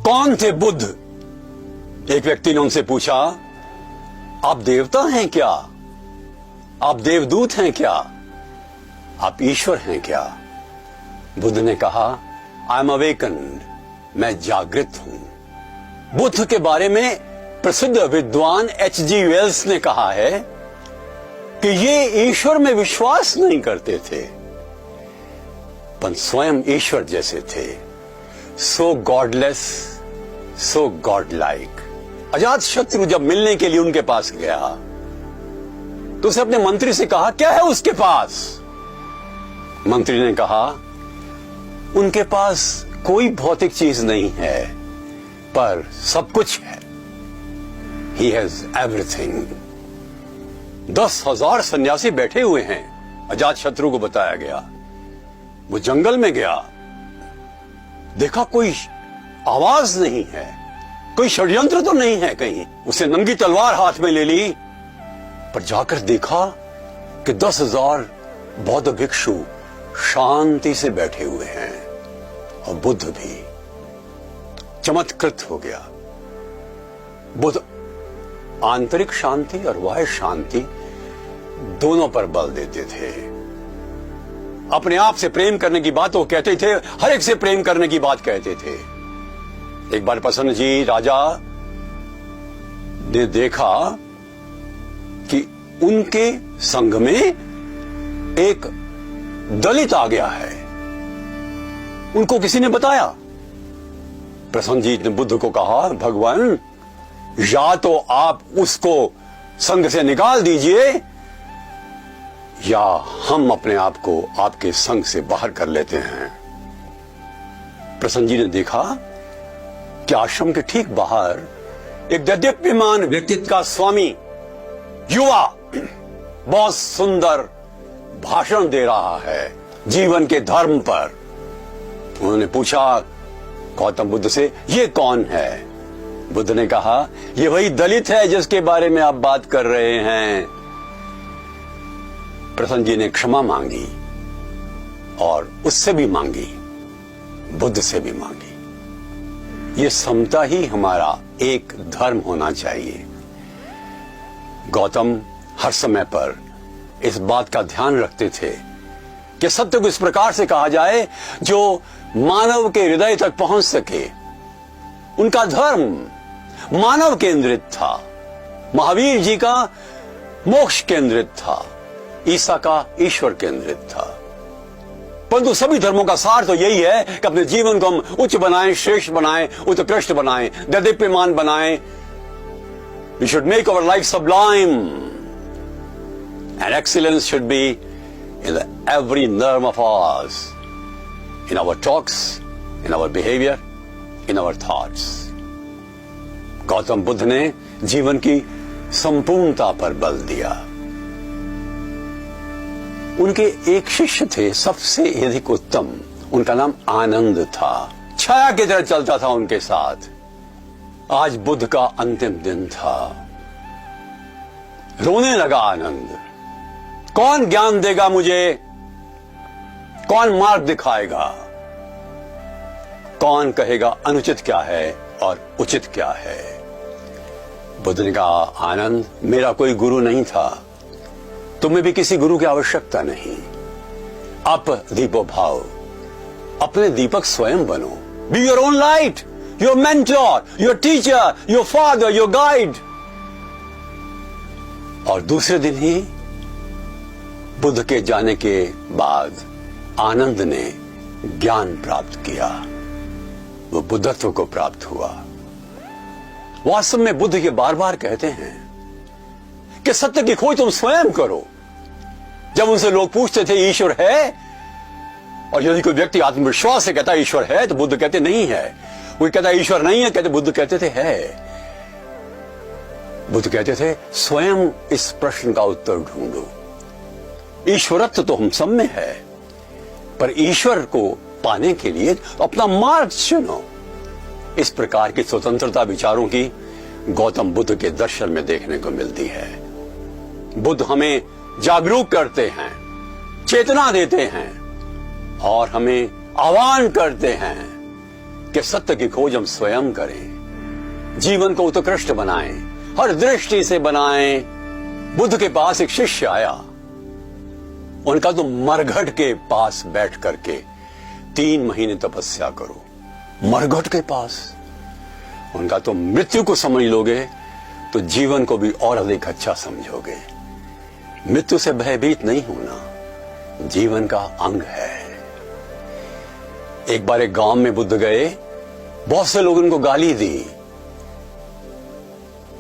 कौन थे बुद्ध? एक व्यक्ति ने उनसे पूछा, आप देवता हैं क्या? आप देवदूत हैं क्या? आप ईश्वर हैं क्या? बुद्ध ने कहा, आई एम अवेकन्ड, मैं जागृत हूं। बुद्ध के बारे में प्रसिद्ध विद्वान H.G. वेल्स ने कहा है कि ये ईश्वर में विश्वास नहीं करते थे, पर स्वयं ईश्वर जैसे थे। सो गॉडलेस, सो गॉड लाइक। अजातशत्रु जब मिलने के लिए उनके पास गया तो उसने अपने मंत्री से कहा, क्या है उसके पास? मंत्री ने कहा, उनके पास कोई भौतिक चीज नहीं है, पर सब कुछ है। He has everything। 10,000 सन्यासी बैठे हुए हैं, अजातशत्रु को बताया गया। वो जंगल में गया, देखा कोई आवाज नहीं है, कोई षड्यंत्र तो नहीं है कहीं। उसने नंगी तलवार हाथ में ले ली, पर जाकर देखा कि 10,000 बौद्ध भिक्षु शांति से बैठे हुए हैं और बुद्ध भी। चमत्कृत हो गया। बुद्ध आंतरिक शांति और बाह्य शांति दोनों पर बल देते थे। अपने आप से प्रेम करने की बात वो कहते थे, हर एक से प्रेम करने की बात कहते थे। एक बार प्रसन्न जी राजा ने देखा कि उनके संघ में एक दलित आ गया है। उनको किसी ने बताया। प्रसन्न जी ने बुद्ध को कहा, भगवान, या तो आप उसको संघ से निकाल दीजिए, या हम अपने आप को आपके संघ से बाहर कर लेते हैं। प्रसन्न जी ने देखा कि आश्रम के ठीक बाहर एक दैदीप्यमान व्यक्तित्व का स्वामी युवा बहुत सुंदर भाषण दे रहा है जीवन के धर्म पर। उन्होंने पूछा गौतम बुद्ध से, ये कौन है? बुद्ध ने कहा, ये वही दलित है जिसके बारे में आप बात कर रहे हैं। प्रसन्न जी ने क्षमा मांगी और उससे भी मांगी, बुद्ध से भी मांगी। ये समता ही हमारा एक धर्म होना चाहिए। गौतम हर समय पर इस बात का ध्यान रखते थे कि सत्य को इस प्रकार से कहा जाए जो मानव के हृदय तक पहुंच सके। उनका धर्म मानव केंद्रित था, महावीर जी का मोक्ष केंद्रित था, ईसा का ईश्वर केंद्रित था। परंतु सभी धर्मों का सार तो यही है कि अपने जीवन को हम उच्च बनाएं, श्रेष्ठ बनाएं, उत्कृष्ट बनाएं, दैदीप्यमान बनाएं। We should make our life sublime, and excellence should be in every nerve of ours, in our talks, in our behavior, in our thoughts। Gautam Buddha ने जीवन की संपूर्णता पर बल दिया। उनके एक शिष्य थे सबसे अधिक उत्तम, उनका नाम आनंद था। छाया की तरह चलता था उनके साथ। आज बुद्ध का अंतिम दिन था। रोने लगा आनंद। कौन ज्ञान देगा मुझे? कौन मार्ग दिखाएगा? कौन कहेगा अनुचित क्या है और उचित क्या है? बुद्ध ने कहा, आनंद, मेरा कोई गुरु नहीं था, तुम्हें भी किसी गुरु की आवश्यकता नहीं। अप दीपो भाव, अपने दीपक स्वयं बनो। Be your own light, your mentor, your teacher, your father, your guide. और दूसरे दिन ही बुद्ध के जाने के बाद आनंद ने ज्ञान प्राप्त किया, वो बुद्धत्व को प्राप्त हुआ। वास्तव में बुद्ध ये बार बार कहते हैं कि सत्य की खोज तुम स्वयं करो। जब उनसे लोग पूछते थे ईश्वर है, और यदि कोई व्यक्ति आत्मविश्वास से कहता है ईश्वर है, तो बुद्ध कहते नहीं है। कोई कहता है ईश्वर नहीं है, कहते बुद्ध कहते थे है। बुद्ध कहते थे स्वयं इस प्रश्न का उत्तर ढूंढो। ईश्वरत्व तो हम सब में है, पर ईश्वर को पाने के लिए अपना मार्ग चुनो। इस प्रकार की स्वतंत्रता विचारों की गौतम बुद्ध के दर्शन में देखने को मिलती है। बुद्ध हमें जागरूक करते हैं, चेतना देते हैं और हमें आह्वान करते हैं कि सत्य की खोज हम स्वयं करें, जीवन को उत्कृष्ट बनाएं, हर दृष्टि से बनाएं। बुद्ध के पास एक शिष्य आया, उनका तो मरघट के पास बैठ करके 3 महीने तपस्या करो। मरघट के पास, उनका तो मृत्यु को समझ लोगे तो जीवन को भी और अधिक अच्छा समझोगे। मृत्यु से भयभीत नहीं होना जीवन का अंग है। एक बार एक गांव में बुद्ध गए, बहुत से लोगों उनको गाली दी।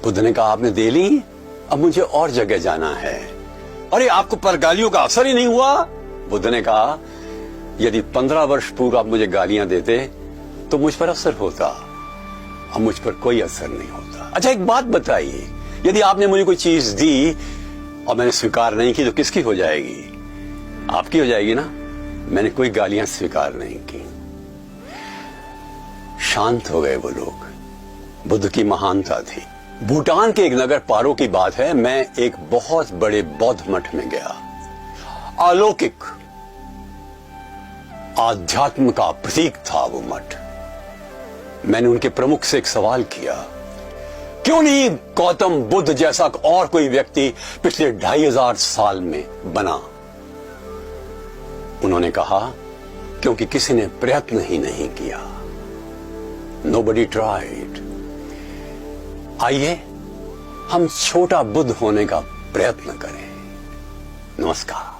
बुद्ध ने कहा आपने दे ली, अब मुझे और जगह जाना है। अरे आपको पर गालियों का असर ही नहीं हुआ? बुद्ध ने कहा यदि 15 वर्ष पूर्व आप मुझे गालियां देते तो मुझ पर असर होता, अब मुझ पर कोई असर नहीं होता। अच्छा एक बात बताइए, यदि आपने मुझे कोई चीज दी और मैंने स्वीकार नहीं की तो किसकी हो जाएगी? आपकी हो जाएगी ना। मैंने कोई गालियां स्वीकार नहीं की। शांत हो गए वो लोग। बुद्ध की महानता थी। भूटान के एक नगर पारो की बात है, मैं एक बहुत बड़े बौद्ध मठ में गया। अलौकिक आध्यात्म का प्रतीक था वो मठ। मैंने उनके प्रमुख से एक सवाल किया, क्यों नहीं गौतम बुद्ध जैसा और कोई व्यक्ति पिछले 2500 साल में बना? उन्होंने कहा क्योंकि किसी ने प्रयत्न ही नहीं किया। Nobody tried। आइए हम छोटा बुद्ध होने का प्रयत्न करें। नमस्कार।